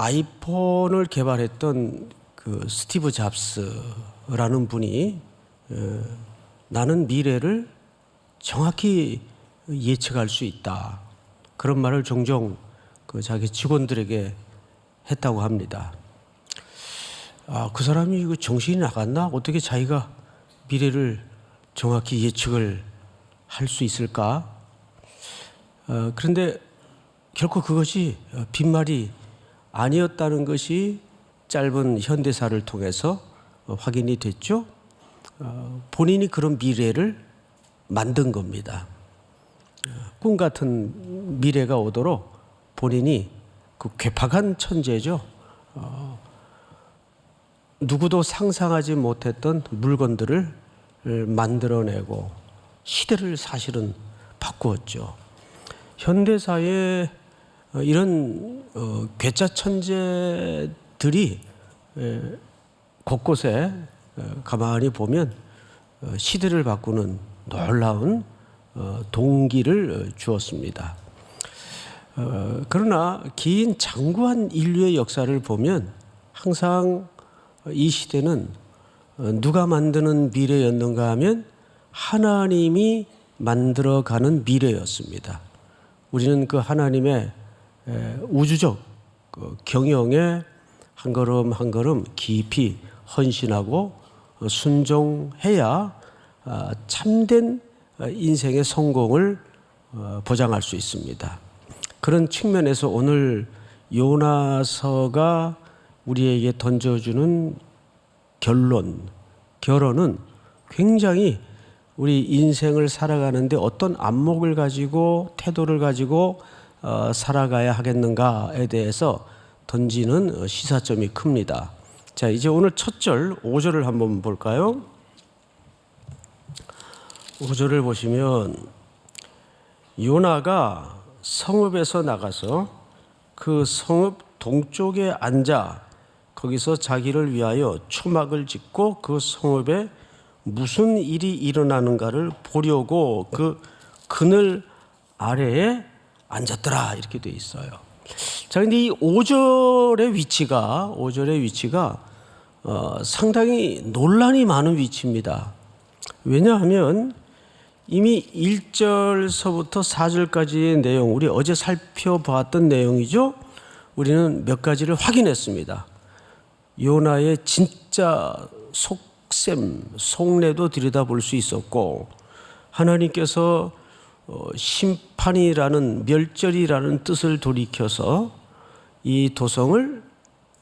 아이폰을 개발했던 그 스티브 잡스라는 분이 나는 미래를 정확히 예측할 수 있다. 그런 말을 종종 그 자기 직원들에게 했다고 합니다. 그 사람이 이거 정신이 나갔나? 어떻게 자기가 미래를 정확히 예측을 할 수 있을까? 그런데 결코 그것이 빈말이 아니었다는 것이 짧은 현대사를 통해서 확인이 됐죠. 본인이 그런 미래를 만든 겁니다. 꿈 같은 미래가 오도록 본인이 그 괴팍한 천재죠. 누구도 상상하지 못했던 물건들을 만들어내고 시대를 사실은 바꾸었죠. 현대사에 이런 괴짜 천재들이 곳곳에 가만히 보면 시대를 바꾸는 놀라운 동기를 주었습니다. 그러나 긴 장구한 인류의 역사를 보면 항상 이 시대는 누가 만드는 미래였는가 하면 하나님이 만들어가는 미래였습니다. 우리는 그 하나님의 우주적 경영에 한 걸음 한 걸음 깊이 헌신하고 순종해야 참된 인생의 성공을 보장할 수 있습니다. 그런 측면에서 오늘 요나서가 우리에게 던져주는 결론은 굉장히 우리 인생을 살아가는데 어떤 안목을 가지고 태도를 가지고 살아가야 하겠는가에 대해서 던지는 시사점이 큽니다. 자, 이제 오늘 첫 절 5절을 한번 볼까요? 5절을 보시면 요나가 성읍에서 나가서 그 성읍 동쪽에 앉아 거기서 자기를 위하여 초막을 짓고 그 성읍에 무슨 일이 일어나는가를 보려고 그 그늘 아래에 앉았더라 이렇게 돼 있어요. 자, 근데 이 5절의 위치가 상당히 논란이 많은 위치입니다. 왜냐하면 이미 1절서부터 4절까지의 내용, 우리 어제 살펴봤던 내용이죠. 우리는 몇 가지를 확인했습니다. 요나의 진짜 속내도 들여다볼 수 있었고, 하나님께서 심판이라는 멸절이라는 뜻을 돌이켜서 이 도성을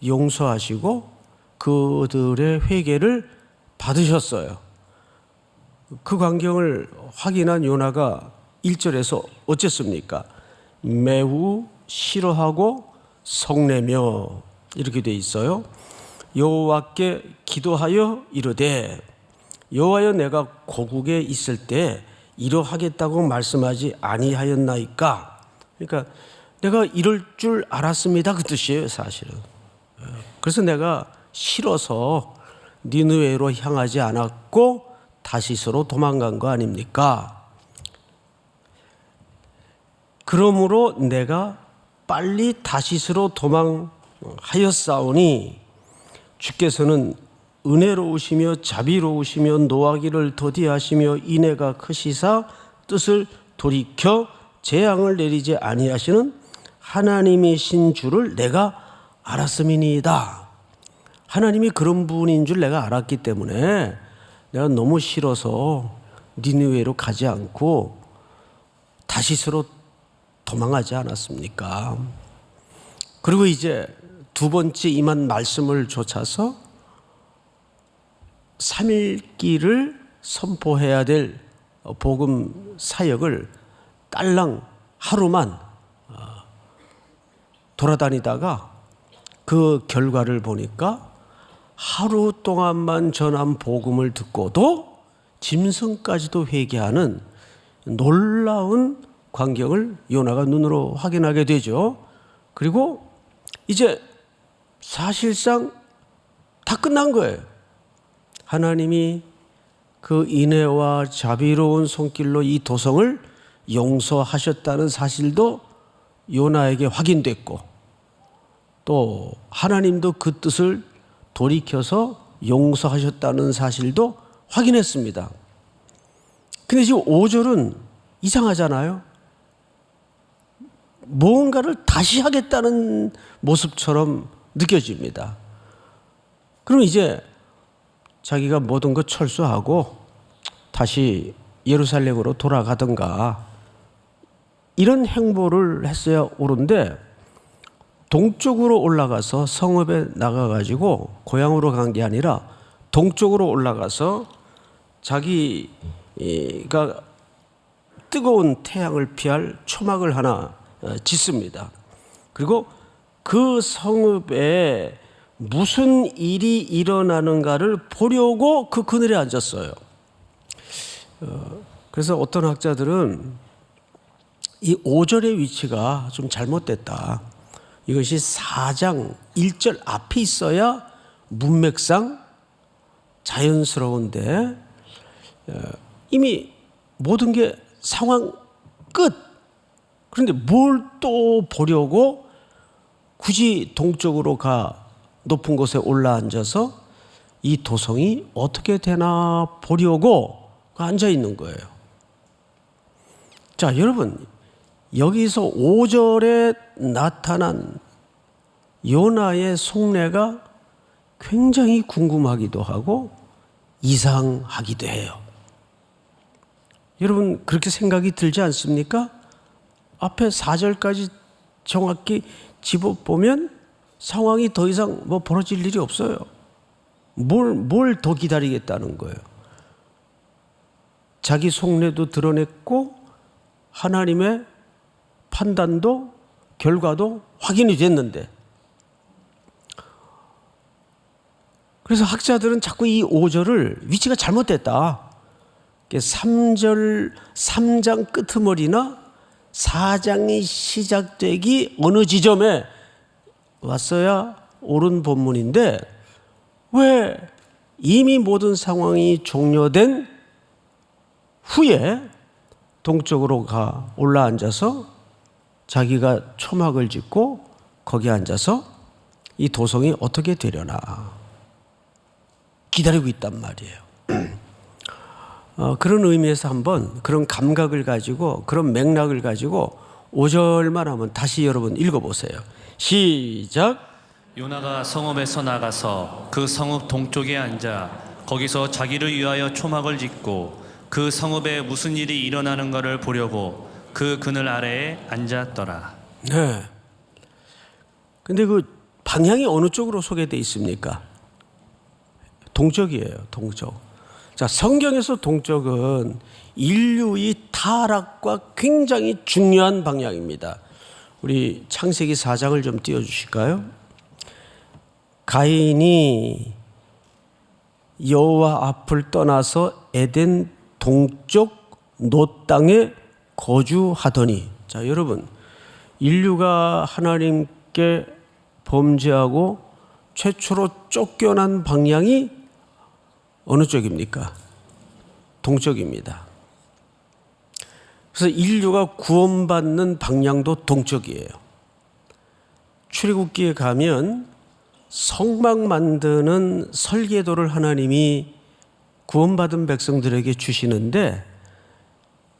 용서하시고 그들의 회개를 받으셨어요. 그 광경을 확인한 요나가 1절에서 어쨌습니까? 매우 싫어하고 성내며 이렇게 돼 있어요. 여호와께 기도하여 이르되 여호와여 내가 고국에 있을 때 이러하겠다고 말씀하지 아니하였나이까. 그러니까 내가 이럴 줄 알았습니다 그 뜻이에요 사실은. 그래서 내가 싫어서 니느웨로 향하지 않았고 다시스로 도망간 거 아닙니까? 그러므로 내가 빨리 다시스로 도망하였사오니 주께서는 은혜로우시며 자비로우시며 노하기를 더디하시며 인애가 크시사 뜻을 돌이켜 재앙을 내리지 아니하시는 하나님이신 줄을 내가 알았음이니이다. 하나님이 그런 분인 줄 내가 알았기 때문에 내가 너무 싫어서 니느웨로 가지 않고 다시스로 도망하지 않았습니까? 그리고 이제 두 번째 임한 말씀을 좇아서 3일길을 선포해야 될 복음 사역을 딸랑 하루만 돌아다니다가 그 결과를 보니까 하루 동안만 전한 복음을 듣고도 짐승까지도 회개하는 놀라운 광경을 요나가 눈으로 확인하게 되죠. 그리고 이제 사실상 다 끝난 거예요. 하나님이 그 인애와 자비로운 손길로 이 도성을 용서하셨다는 사실도 요나에게 확인됐고, 또 하나님도 그 뜻을 돌이켜서 용서하셨다는 사실도 확인했습니다. 근데 지금 5절은 이상하잖아요. 무언가를 다시 하겠다는 모습처럼 느껴집니다. 그럼 이제 자기가 모든 것 철수하고 다시 예루살렘으로 돌아가든가 이런 행보를 했어야 옳은데, 동쪽으로 올라가서 성읍에 나가가지고 고향으로 간 게 아니라 동쪽으로 올라가서 자기가 뜨거운 태양을 피할 초막을 하나 짓습니다. 그리고 그 성읍에 무슨 일이 일어나는가를 보려고 그 그늘에 앉았어요. 그래서 어떤 학자들은 이 5절의 위치가 좀 잘못됐다. 이것이 4장 1절 앞에 있어야 문맥상 자연스러운데 이미 모든 게 상황 끝. 그런데 뭘 또 보려고 굳이 동쪽으로 가 높은 곳에 올라앉아서 이 도성이 어떻게 되나 보려고 앉아 있는 거예요. 자, 여러분, 여기서 5절에 나타난 요나의 속내가 굉장히 궁금하기도 하고 이상하기도 해요. 여러분, 그렇게 생각이 들지 않습니까? 앞에 4절까지 정확히 집어보면 상황이 더 이상 벌어질 일이 없어요. 뭘 더 기다리겠다는 거예요. 자기 속내도 드러냈고 하나님의 판단도 결과도 확인이 됐는데, 그래서 학자들은 자꾸 이 5절을 위치가 잘못됐다. 3장 끄트머리나 4장이 시작되기 어느 지점에 왔어야 옳은 본문인데, 왜 이미 모든 상황이 종료된 후에 동쪽으로 가 올라앉아서 자기가 초막을 짓고 거기 앉아서 이 도성이 어떻게 되려나 기다리고 있단 말이에요. 그런 의미에서 한번 그런 감각을 가지고 그런 맥락을 가지고 5절만 하면 다시 여러분 읽어보세요. 시작. 요나가 성읍에서 나가서 그 성읍 동쪽에 앉아 거기서 자기를 위하여 초막을 짓고 그 성읍에 무슨 일이 일어나는가를 보려고 그 그늘 아래에 앉았더라. 네. 근데 그 방향이 어느 쪽으로 소개되어 있습니까? 동쪽이에요. 동쪽. 자, 성경에서 동쪽은 인류의 타락과 굉장히 중요한 방향입니다. 우리 창세기 4장을 좀 띄워주실까요? 가인이 여호와 앞을 떠나서 에덴 동쪽 놋 땅에 거주하더니, 자, 여러분, 인류가 하나님께 범죄하고 최초로 쫓겨난 방향이 어느 쪽입니까? 동쪽입니다. 그래서 인류가 구원받는 방향도 동쪽이에요. 출애굽기에 가면 성막 만드는 설계도를 하나님이 구원받은 백성들에게 주시는데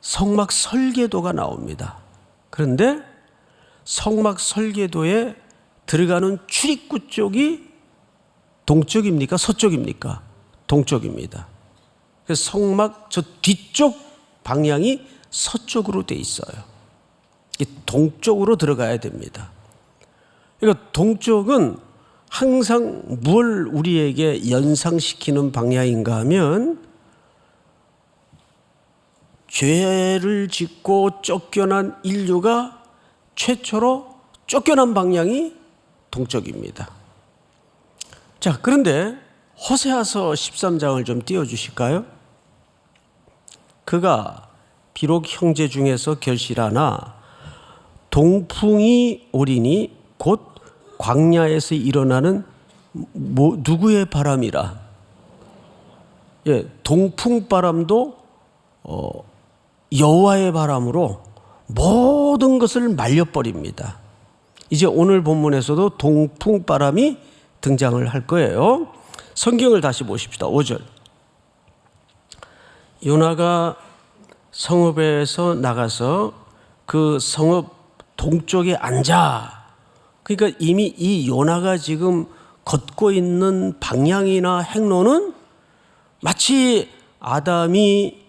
성막 설계도가 나옵니다. 그런데 성막 설계도에 들어가는 출입구 쪽이 동쪽입니까? 서쪽입니까? 동쪽입니다. 그래서 성막 저 뒤쪽 방향이 서쪽으로 돼 있어요. 동쪽으로 들어가야 됩니다. 그러니까 동쪽은 항상 뭘 우리에게 연상시키는 방향인가 하면 죄를 짓고 쫓겨난 인류가 최초로 쫓겨난 방향이 동쪽입니다. 자, 그런데 호세아서 13장을 좀 띄워주실까요? 그가 비록 형제 중에서 결실하나 동풍이 오리니 곧 광야에서 일어나는 누구의 바람이라. 예, 동풍 바람도 여호와의 바람으로 모든 것을 말려버립니다. 이제 오늘 본문에서도 동풍 바람이 등장을 할 거예요. 성경을 다시 보십시다. 5절. 요나가 성읍에서 나가서 그 성읍 동쪽에 앉아. 그러니까 이미 이 요나가 지금 걷고 있는 방향이나 행로는 마치 아담이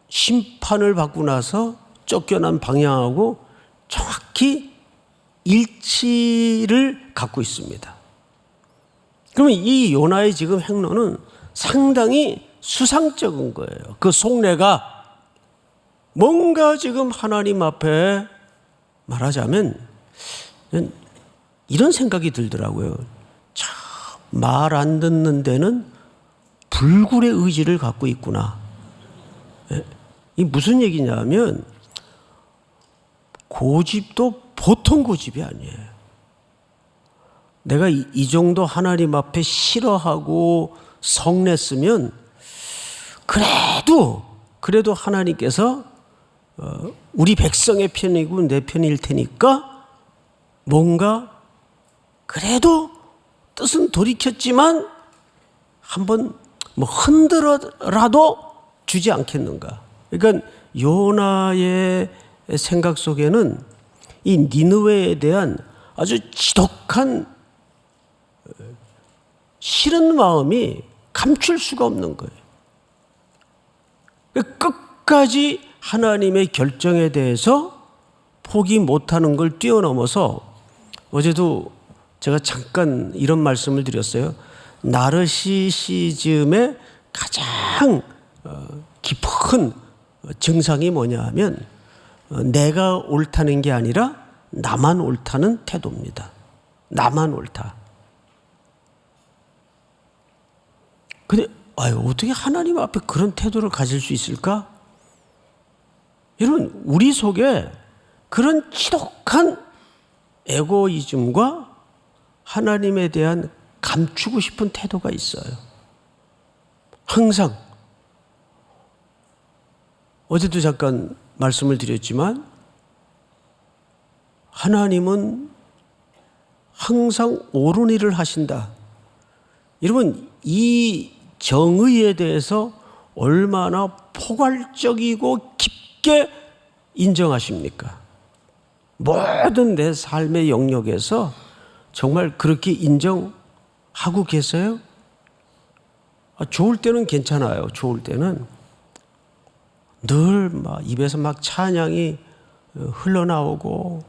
심판을 받고 나서 쫓겨난 방향하고 정확히 일치를 갖고 있습니다. 그러면 이 요나의 지금 행로는 상당히 수상쩍은 거예요. 그 속내가 뭔가 지금 하나님 앞에 말하자면 이런 생각이 들더라고요. 참, 말 안 듣는 데는 불굴의 의지를 갖고 있구나. 이 무슨 얘기냐면 고집도 보통 고집이 아니에요. 내가 이 정도 하나님 앞에 싫어하고 성냈으면 그래도 하나님께서 우리 백성의 편이고 내 편일 테니까 뭔가 그래도 뜻은 돌이켰지만 한번 뭐 흔들어라도 주지 않겠는가. 그러니까 요나의 생각 속에는 이 니느웨에 대한 아주 지독한 싫은 마음이 감출 수가 없는 거예요. 끝까지 하나님의 결정에 대해서 포기 못하는 걸 뛰어넘어서 어제도 제가 잠깐 이런 말씀을 드렸어요. 나르시시즘의 가장 깊은 증상이 뭐냐 하면 내가 옳다는 게 아니라 나만 옳다는 태도입니다. 나만 옳다. 근데 어떻게 하나님 앞에 그런 태도를 가질 수 있을까? 여러분, 우리 속에 그런 지독한 에고이즘과 하나님에 대한 감추고 싶은 태도가 있어요. 항상 어제도 잠깐 말씀을 드렸지만 하나님은 항상 옳은 일을 하신다. 여러분, 이 정의에 대해서 얼마나 포괄적이고 깊게 인정하십니까? 모든 내 삶의 영역에서 정말 그렇게 인정하고 계세요? 좋을 때는 괜찮아요. 좋을 때는 늘 막 입에서 막 찬양이 흘러나오고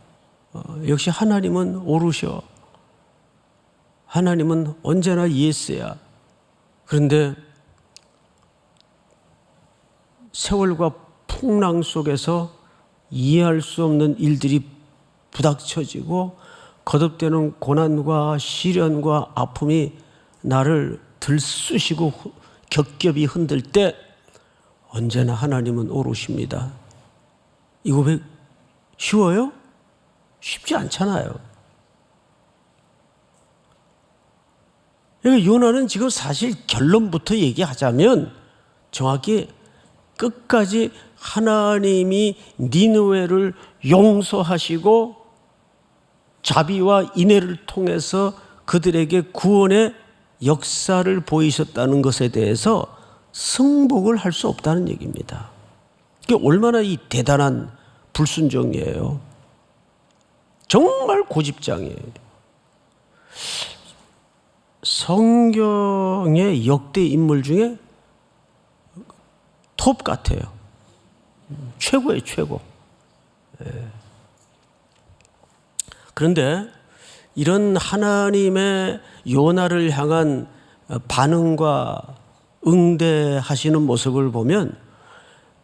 역시 하나님은 옳으셔. 하나님은 언제나 예스야. 그런데 세월과 풍랑 속에서 이해할 수 없는 일들이 부닥쳐지고 거듭되는 고난과 시련과 아픔이 나를 들쑤시고 겹겹이 흔들 때 언제나 하나님은 옳으십니다. 이 고백 쉬워요? 쉽지 않잖아요. 요나는 지금 사실 결론부터 얘기하자면 정확히 끝까지 하나님이 니느웨를 용서하시고 자비와 인애를 통해서 그들에게 구원의 역사를 보이셨다는 것에 대해서 승복을 할 수 없다는 얘기입니다. 이게 얼마나 이 대단한 불순종이에요. 정말 고집장이에요. 성경의 역대 인물 중에 톱 같아요. 최고예요, 최고. 그런데 이런 하나님의 요나를 향한 반응과 응대하시는 모습을 보면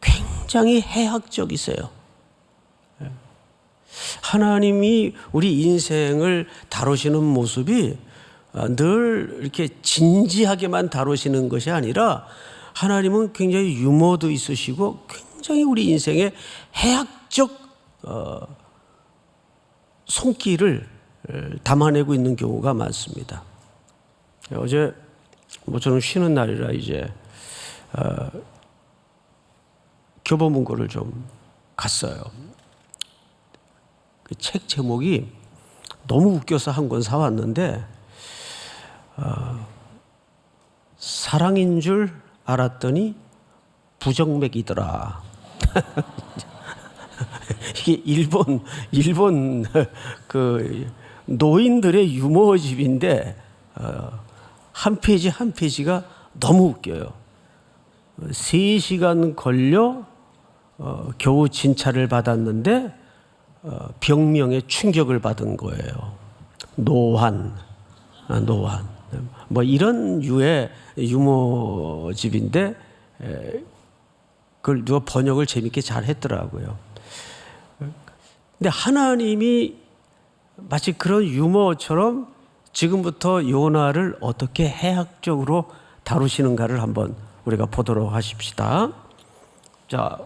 굉장히 해학적이세요. 하나님이 우리 인생을 다루시는 모습이 늘 이렇게 진지하게만 다루시는 것이 아니라 하나님은 굉장히 유머도 있으시고 굉장히 우리 인생에 해학적 손길을 담아내고 있는 경우가 많습니다. 어제 저는 쉬는 날이라 이제 교보문고를 좀 갔어요. 그 책 제목이 너무 웃겨서 한 권 사왔는데 사랑인 줄 알았더니 부정맥이더라. 이게 일본 그 노인들의 유머집인데 한 페이지 한 페이지가 너무 웃겨요. 3시간 걸려 겨우 진찰을 받았는데 병명에 충격을 받은 거예요. 노환. 뭐 이런 유의 유머집인데 그걸 누가 번역을 재밌게 잘 했더라고요. 근데 하나님이 마치 그런 유머처럼 지금부터 요나를 어떻게 해학적으로 다루시는가를 한번 우리가 보도록 하십시다. 자,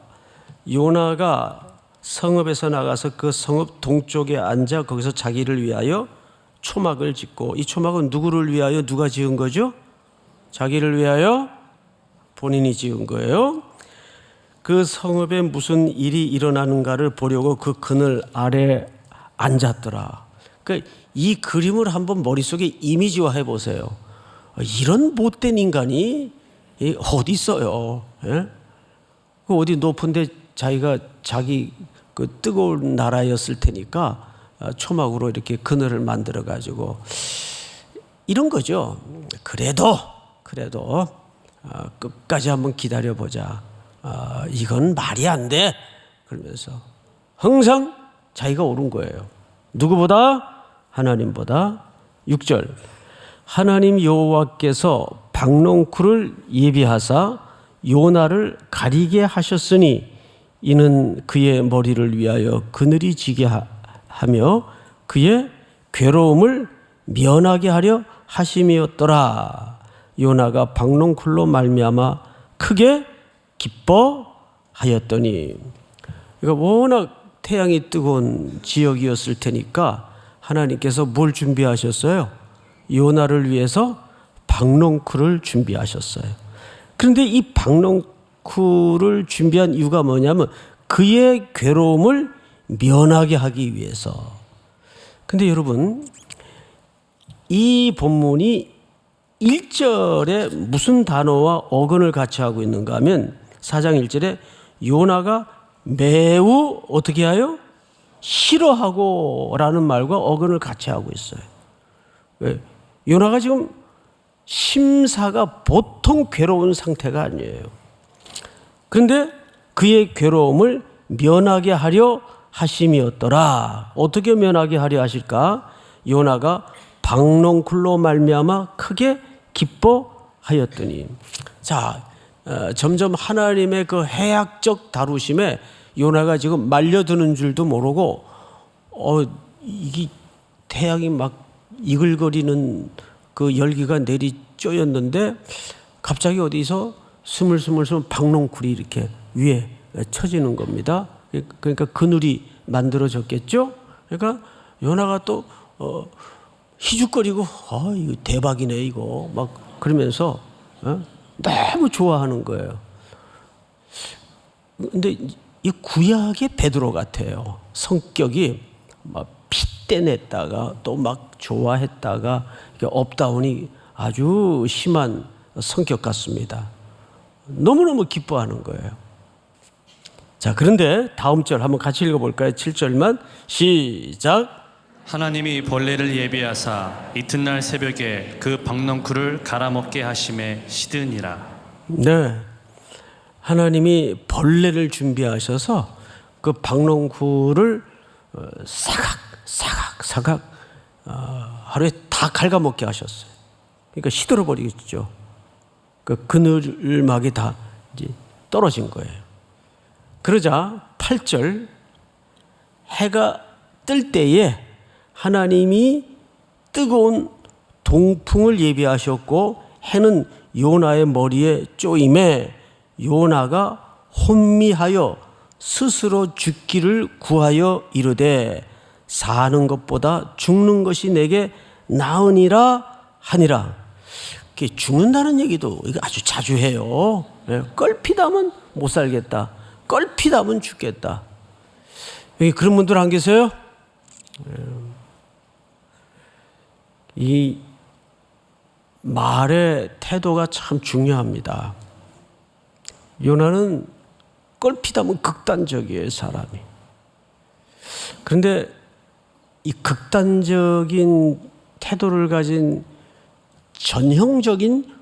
요나가 성읍에서 나가서 그 성읍 동쪽에 앉아 거기서 자기를 위하여 초막을 짓고, 이 초막은 누구를 위하여 누가 지은 거죠? 자기를 위하여 본인이 지은 거예요. 그 성읍에 무슨 일이 일어나는가를 보려고 그 그늘 아래 앉았더라. 그러니까 이 그림을 한번 머릿속에 이미지화해 보세요. 이런 못된 인간이 어디 있어요? 예? 어디 높은데 자기 그 뜨거운 나라였을 테니까 초막으로 이렇게 그늘을 만들어 가지고 이런 거죠. 그래도 끝까지 한번 기다려 보자. 이건 말이 안 돼. 그러면서 항상 자기가 옳은 거예요. 누구보다? 하나님보다. 6절. 하나님 여호와께서 박농쿨을 예비하사 요나를 가리게 하셨으니 이는 그의 머리를 위하여 그늘이 지게 하며 그의 괴로움을 면하게 하려 하심이었더라. 요나가 박농쿨로 말미암아 크게 기뻐하였더니, 그러니까 워낙 태양이 뜨거운 지역이었을 테니까 하나님께서 뭘 준비하셨어요? 요나를 위해서 박농쿨을 준비하셨어요. 그런데 이 박농쿨을 준비한 이유가 뭐냐면 그의 괴로움을 면하게 하기 위해서. 근데 여러분, 이 본문이 1절에 무슨 단어와 어근을 같이 하고 있는가 하면 4장 1절에 요나가 매우 어떻게 하여? 싫어하고 라는 말과 어근을 같이 하고 있어요. 왜? 요나가 지금 심사가 보통 괴로운 상태가 아니에요. 그런데 그의 괴로움을 면하게 하려 하심이었더라. 어떻게 면하게 하려 하실까? 요나가 박농쿨로 말미암아 크게 기뻐하였더니. 자, 점점 하나님의 그 해학적 다루심에 요나가 지금 말려드는 줄도 모르고 이게 태양이 막 이글거리는 그 열기가 내리쬐었는데 갑자기 어디서 스물스물 박농쿨이 이렇게 위에 쳐지는 겁니다. 그러니까 그늘이 만들어졌겠죠. 그러니까 요나가 또 희죽거리고 이거 대박이네 이거 막 그러면서 너무 좋아하는 거예요. 근데 이 구약의 베드로 같아요. 성격이 막 핏대냈다가 또 막 좋아했다가 업다운이 아주 심한 성격 같습니다. 너무너무 기뻐하는 거예요. 자, 그런데 다음 절 한번 같이 읽어볼까요? 7절만 시작. 하나님이 벌레를 예비하사 이튿날 새벽에 그 박농쿨을 갈아먹게 하심에 시드니라. 네, 하나님이 벌레를 준비하셔서 그 박농쿨을 사각 하루에 다 갉아먹게 하셨어요. 그러니까 시들어버리겠죠. 그 그늘막이 다 이제 떨어진 거예요. 그러자 8절, 해가 뜰 때에 하나님이 뜨거운 동풍을 예비하셨고 해는 요나의 머리에 쪼임에 요나가 혼미하여 스스로 죽기를 구하여 이르되 사는 것보다 죽는 것이 내게 나으니라 하니라. 죽는다는 얘기도 이거 아주 자주 해요. 껄피다면 못 살겠다. 껄피다면 죽겠다. 여기 그런 분들 안 계세요? 이 말의 태도가 참 중요합니다. 요나는 껄핏하면 극단적이에요, 사람이. 그런데 이 극단적인 태도를 가진 전형적인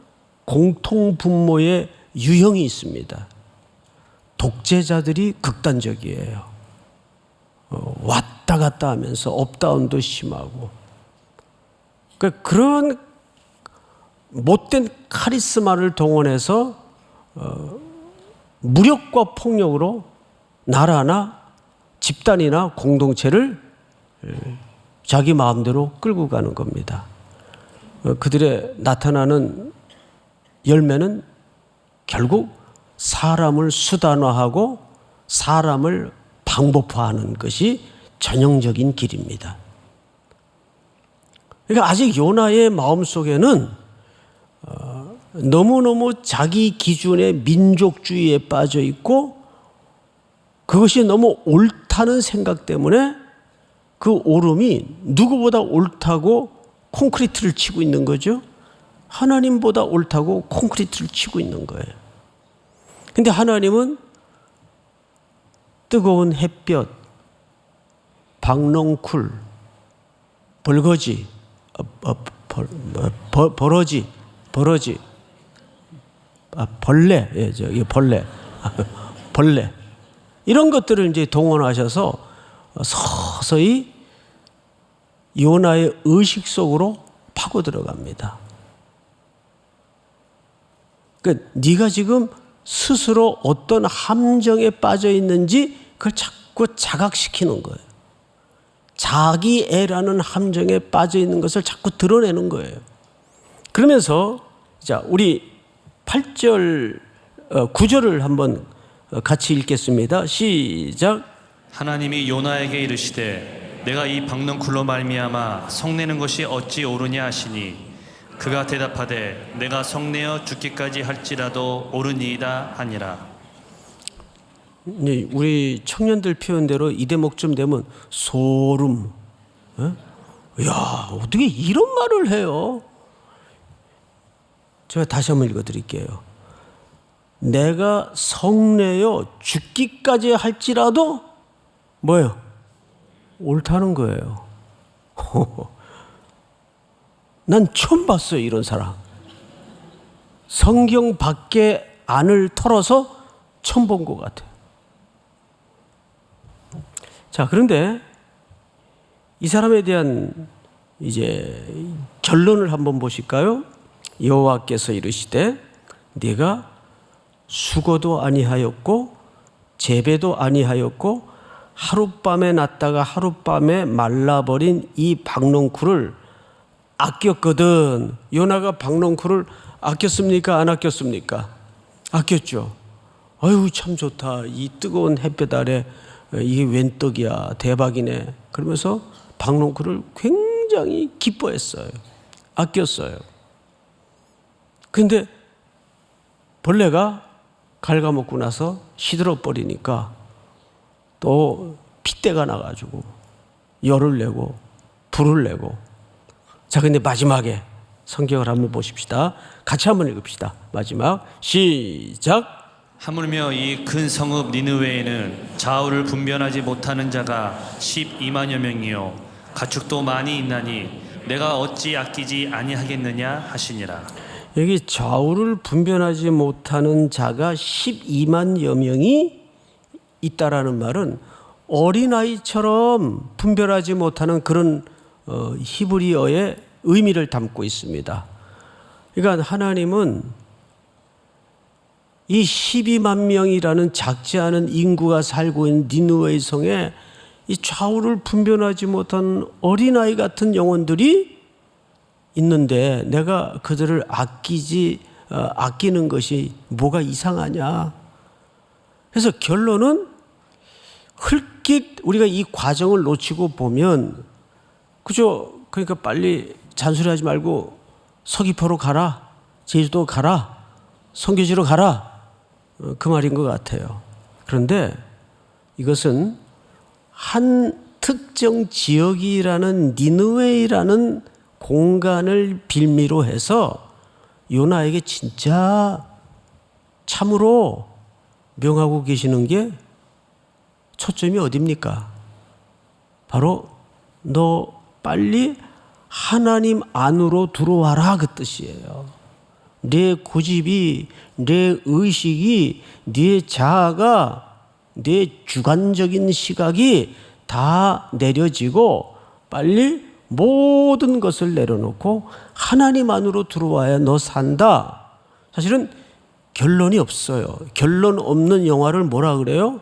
공통분모의 유형이 있습니다. 독재자들이 극단적이에요. 왔다 갔다 하면서 업다운도 심하고. 그러니까 그런 못된 카리스마를 동원해서 무력과 폭력으로 나라나 집단이나 공동체를 자기 마음대로 끌고 가는 겁니다. 그들의 나타나는 열매는 결국 사람을 수단화하고 사람을 방법화하는 것이 전형적인 길입니다. 그러니까 아직 요나의 마음속에는 너무너무 자기 기준의 민족주의에 빠져 있고 그것이 너무 옳다는 생각 때문에 그 옳음이 누구보다 옳다고 콘크리트를 치고 있는 거죠. 하나님보다 옳다고 콘크리트를 치고 있는 거예요. 근데 하나님은 뜨거운 햇볕, 박넝쿨, 벌거지, 버러지, 벌레, 예, 저기 벌레, 벌레 이런 것들을 이제 동원하셔서 서서히 요나의 의식 속으로 파고 들어갑니다. 그러니까 네가 지금 스스로 어떤 함정에 빠져 있는지 그걸 자꾸 자각시키는 거예요. 자기 애라는 함정에 빠져 있는 것을 자꾸 드러내는 거예요. 그러면서 자, 우리 8절, 9절을 한번 같이 읽겠습니다. 시작. 하나님이 요나에게 이르시되 내가 이 박넝쿨로 말미암아 성내는 것이 어찌 옳으냐 하시니 그가 대답하되 내가 성내어 죽기까지 할지라도 옳으니이다 하니라. 우리 청년들 표현대로 이 대목쯤 되면 소름. 야, 어떻게 이런 말을 해요? 제가 다시 한번 읽어드릴게요. 내가 성내어 죽기까지 할지라도 뭐예요? 옳다는 거예요. 난 처음 봤어요, 이런 사람. 성경 밖에 안을 털어서 처음 본 것 같아요. 자, 그런데 이 사람에 대한 이제 결론을 한번 보실까요? 여호와께서 이르시되 네가 수고도 아니하였고 재배도 아니하였고 하룻밤에 났다가 하룻밤에 말라버린 이 박넝쿨을 아꼈거든. 요나가 박넝쿨을 아꼈습니까? 안 아꼈습니까? 아꼈죠. 아유, 참 좋다. 이 뜨거운 햇볕 아래 이게 웬 떡이야. 대박이네. 그러면서 박넝쿨을 굉장히 기뻐했어요. 아꼈어요. 근데 벌레가 갉아먹고 나서 시들어 버리니까 또 핏대가 나가지고 열을 내고 불을 내고. 자, 근데 마지막에 성경을 한번 보십시다. 같이 한번 읽읍시다. 마지막 시작. 하물며 이 큰 성읍 니느웨에는 좌우를 분별하지 못하는 자가 12만여 명이요 가축도 많이 있나니 내가 어찌 아끼지 아니하겠느냐 하시니라. 여기 좌우를 분별하지 못하는 자가 12만여 명이 있다라는 말은 어린아이처럼 분별하지 못하는 그런 히브리어의 의미를 담고 있습니다. 그러니까 하나님은 이 12만 명이라는 작지 않은 인구가 살고 있는 니느웨 성에 이 좌우를 분별하지 못한 어린아이 같은 영혼들이 있는데 내가 그들을 아끼는 것이 뭐가 이상하냐. 그래서 결론은 흘낏 우리가 이 과정을 놓치고 보면 그죠? 그러니까 빨리 잔소리하지 말고 서귀포로 가라, 제주도 가라, 선교지로 가라, 그 말인 것 같아요. 그런데 이것은 한 특정 지역이라는 니느웨이라는 공간을 빌미로 해서 요나에게 진짜 참으로 명하고 계시는 게 초점이 어디입니까? 바로 너 빨리 하나님 안으로 들어와라 그 뜻이에요. 내 고집이, 내 의식이, 내 자아가, 내 주관적인 시각이 다 내려지고 빨리 모든 것을 내려놓고 하나님 안으로 들어와야 너 산다. 사실은 결론이 없어요. 결론 없는 영화를 뭐라 그래요?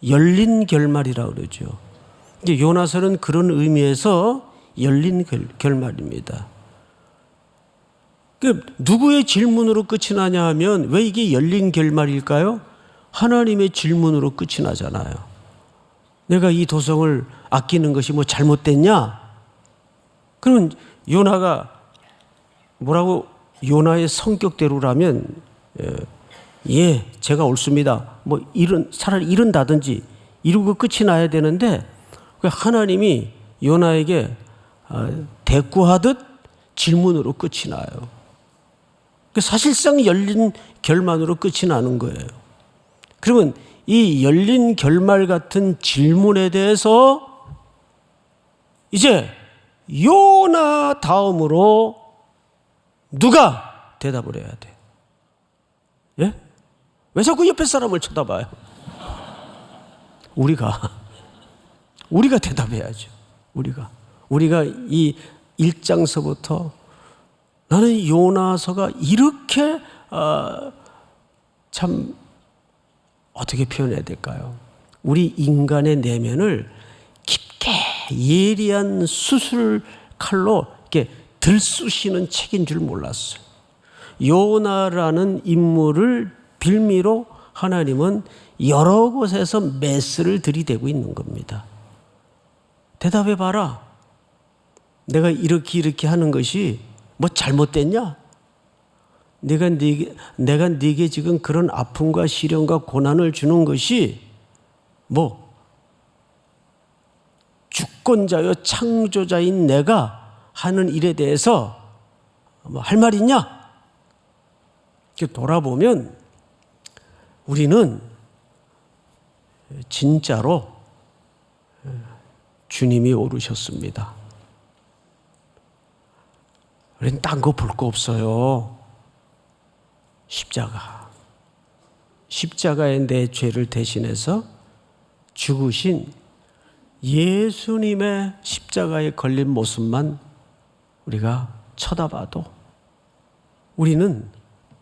열린 결말이라 그러죠. 이제 요나서는 그런 의미에서 열린 결말입니다. 누구의 질문으로 끝이 나냐 하면 왜 이게 열린 결말일까요? 하나님의 질문으로 끝이 나잖아요. 내가 이 도성을 아끼는 것이 뭐 잘못됐냐? 그러면 요나가 뭐라고 요나의 성격대로라면 예, 제가 옳습니다. 뭐 차라리 이른다든지 이러고 끝이 나야 되는데 하나님이 요나에게 대꾸하듯 질문으로 끝이 나요. 사실상 열린 결말으로 끝이 나는 거예요. 그러면 이 열린 결말 같은 질문에 대해서 이제 요나 다음으로 누가 대답을 해야 돼? 예? 왜 자꾸 옆에 사람을 쳐다봐요? 우리가 대답해야죠. 우리가 이 1장서부터 나는 요나서가 이렇게 참 어떻게 표현해야 될까요? 우리 인간의 내면을 깊게 예리한 수술 칼로 이렇게 들쑤시는 책인 줄 몰랐어요. 요나라는 인물을 빌미로 하나님은 여러 곳에서 메스를 들이대고 있는 겁니다. 대답해봐라. 내가 이렇게 하는 것이 뭐 잘못됐냐? 내가 네게 지금 그런 아픔과 시련과 고난을 주는 것이 뭐 주권자요 창조자인 내가 하는 일에 대해서 뭐 할 말 있냐? 이렇게 돌아보면 우리는 진짜로 주님이 오르셨습니다. 우리는 딴 거 볼 거 없어요. 십자가에 내 죄를 대신해서 죽으신 예수님의 십자가에 걸린 모습만 우리가 쳐다봐도 우리는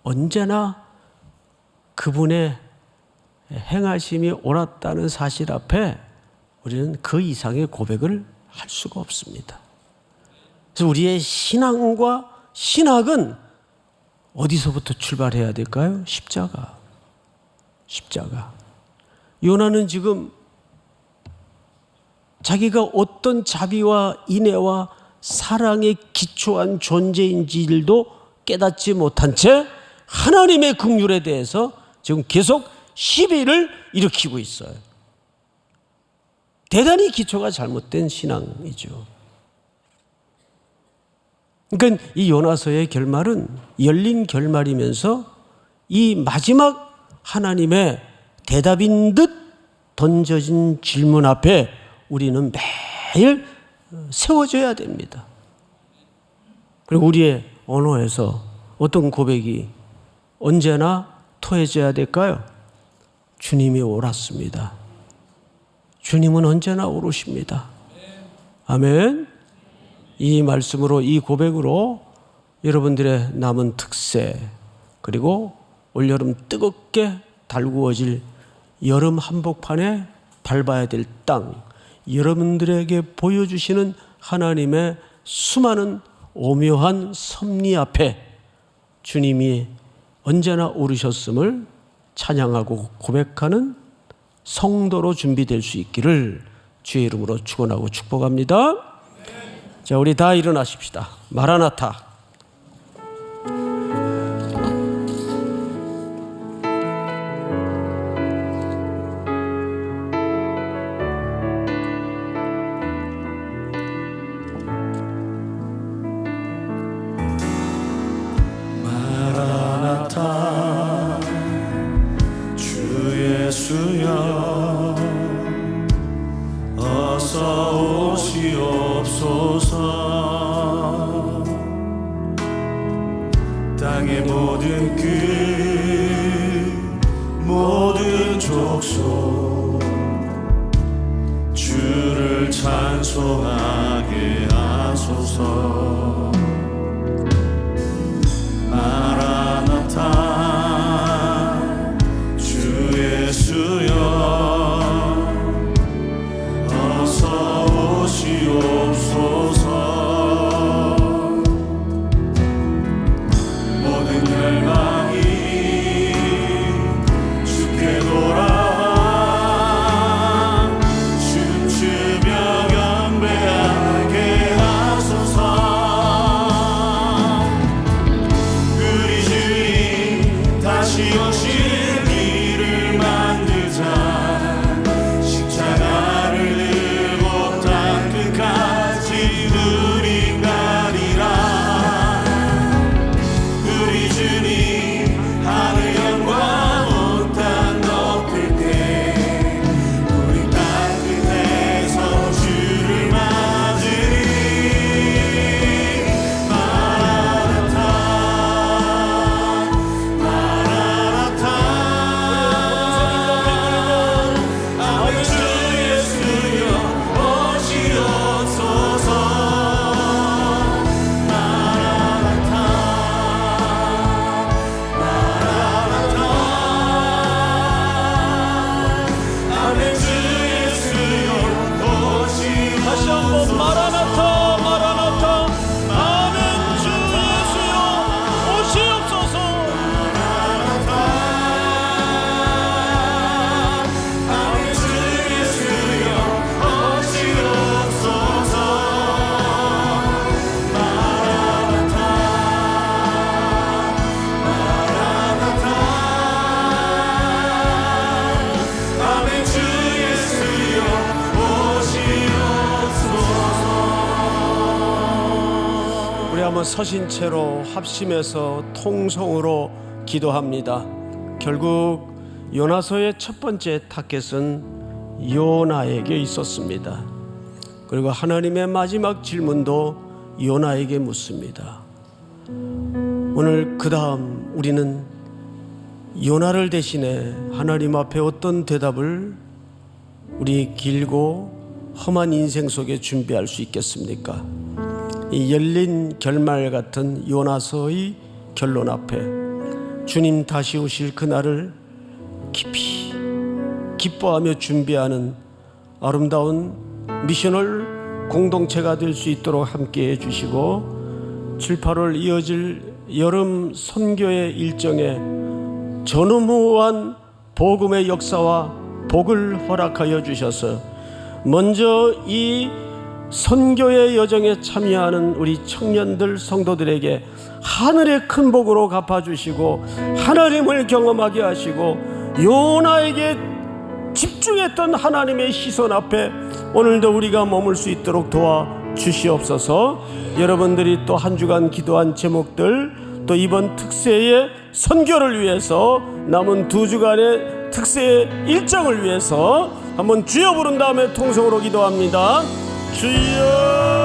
언제나 그분의 행하심이 옳았다는 사실 앞에 우리는 그 이상의 고백을 할 수가 없습니다. 그래서 우리의 신학은 어디서부터 출발해야 될까요? 십자가. 요나는 지금 자기가 어떤 자비와 인애와 사랑에 기초한 존재인지도 깨닫지 못한 채 하나님의 긍휼에 대해서 지금 계속 시비를 일으키고 있어요. 대단히 기초가 잘못된 신앙이죠. 그러니까 이 요나서의 결말은 열린 결말이면서 이 마지막 하나님의 대답인 듯 던져진 질문 앞에 우리는 매일 세워져야 됩니다. 그리고 우리의 언어에서 어떤 고백이 언제나 토해져야 될까요? 주님이 옳았습니다. 주님은 언제나 옳으십니다. 아멘. 이 말씀으로, 이 고백으로 여러분들의 남은 특세, 그리고 올여름 뜨겁게 달구어질 여름 한복판에 밟아야 될 땅, 여러분들에게 보여주시는 하나님의 수많은 오묘한 섭리 앞에 주님이 언제나 오르셨음을 찬양하고 고백하는 성도로 준비될 수 있기를 주의 이름으로 축원하고 축복합니다. 자, 우리 다 일어나십시다. 마라나타. 땅의 모든 끝 모든 족속 주를 찬송하게 하소서. 마라나타 주 예수여 어서 오시옵소서. 모든 열방이 주께 돌아와 춤추며 경배하게 하소서. 우리 주님 다시 오실 길을 만들자. 십자가를 들고 땅 끝까지 우리 가리라. 우리 주님 하늘 영광 온 땅 덮을 때 우리 땅 끝에서 주를 맞으리. 마라나타 마라나타 아멘 주 예수여 오시옵소서. 마라나타 아멘 주 예수여 오시옵소서. 다시 한번 마라나타 마라나타 아멘 주 예수여 오시옵소서. 아멘 주 예수여 오시옵소서. 마라나타 마라나타 아멘 주 예수여 오시옵소서. 우리 한번 서신 채로 합심해서 통성으로 기도합니다. 결국 요나서의 첫 번째 타겟은 요나에게 있었습니다. 그리고 하나님의 마지막 질문도 요나에게 묻습니다. 오늘 그 다음 우리는 요나를 대신해 하나님 앞에 어떤 대답을 우리 길고 험한 인생 속에 준비할 수 있겠습니까? 이 열린 결말 같은 요나서의 결론 앞에 주님 다시 오실 그날을 깊이 기뻐하며 준비하는 아름다운 미셔널 공동체가 될 수 있도록 함께해 주시고 7, 8월 이어질 여름 선교의 일정에 전무후무한 복음의 역사와 복을 허락하여 주셔서 먼저 이 선교의 여정에 참여하는 우리 청년들 성도들에게 하늘의 큰 복으로 갚아주시고 하나님을 경험하게 하시고 요나에게 집중했던 하나님의 시선 앞에 오늘도 우리가 머물 수 있도록 도와주시옵소서. 여러분들이 또 한 주간 기도한 제목들, 또 이번 특세의 선교를 위해서 남은 2주간의 특세의 일정을 위해서 한번 주여 부른 다음에 통성으로 기도합니다. 주여.